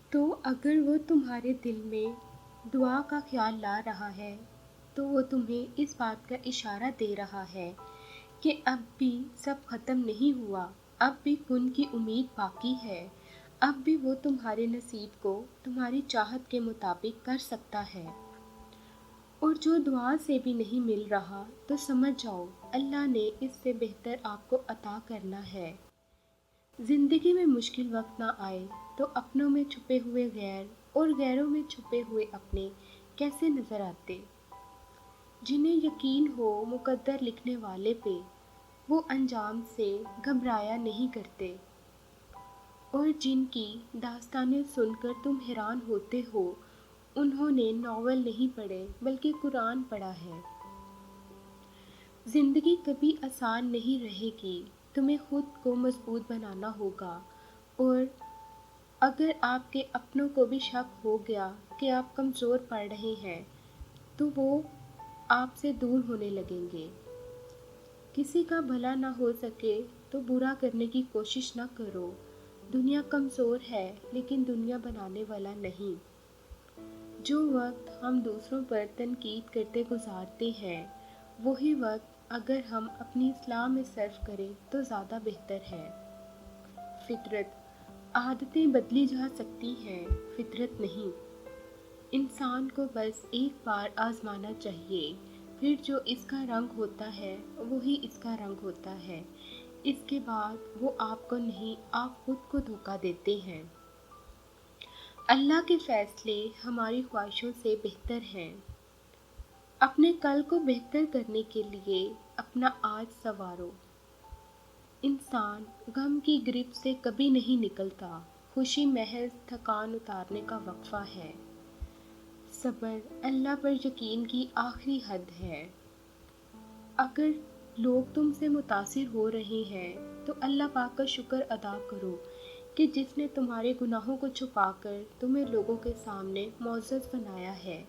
تو اگر وہ تمہارے دل میں دعا کا خیال لا رہا ہے تو وہ تمہیں اس بات کا اشارہ دے رہا ہے کہ اب بھی سب ختم نہیں ہوا، اب بھی کن کی امید باقی ہے، اب بھی وہ تمہارے نصیب کو تمہاری چاہت کے مطابق کر سکتا ہے۔ اور جو دعا سے بھی نہیں مل رہا تو سمجھ جاؤ اللہ نے اس سے بہتر آپ کو عطا کرنا ہے۔ زندگی میں مشکل وقت نہ آئے تو اپنوں میں چھپے ہوئے غیر اور غیروں میں چھپے ہوئے اپنے کیسے نظر آتے؟ جنہیں یقین ہو مقدر لکھنے والے پہ، وہ انجام سے گھبرایا نہیں کرتے، اور جن کی داستانیں سن کر تم حیران ہوتے ہو انہوں نے ناول نہیں پڑھے بلکہ قرآن پڑھا ہے۔ زندگی کبھی آسان نہیں رہے گی، تمہیں خود کو مضبوط بنانا ہوگا، اور اگر آپ کے اپنوں کو بھی شک ہو گیا کہ آپ کمزور پڑ رہے ہیں تو وہ آپ سے دور ہونے لگیں گے۔ کسی کا بھلا نہ ہو سکے تو برا کرنے کی کوشش نہ کرو۔ دنیا کمزور ہے لیکن دنیا بنانے والا نہیں۔ جو وقت ہم دوسروں پر تنقید کرتے گزارتے ہیں وہی وقت اگر ہم اپنی اصلاح میں صرف کریں تو زیادہ بہتر ہے۔ فطرت، عادتیں بدلی جا سکتی ہیں، فطرت نہیں۔ انسان کو بس ایک بار آزمانا چاہیے، پھر جو اس کا رنگ ہوتا ہے وہی اس کا رنگ ہوتا ہے، اس کے بعد وہ آپ کو نہیں، آپ خود کو دھوکہ دیتے ہیں۔ اللہ کے فیصلے ہماری خواہشوں سے بہتر ہیں۔ اپنے کل کو بہتر کرنے کے لیے اپنا آج سنوارو۔ انسان غم کی گرفت سے کبھی نہیں نکلتا، خوشی محض تھکان اتارنے کا وقفہ ہے۔ صبر اللہ پر یقین کی آخری حد ہے۔ اگر لوگ تم سے متاثر ہو رہے ہیں تو اللہ پاک کا شکر ادا کرو کہ جس نے تمہارے گناہوں کو چھپا کر تمہیں لوگوں کے سامنے معزز بنایا ہے۔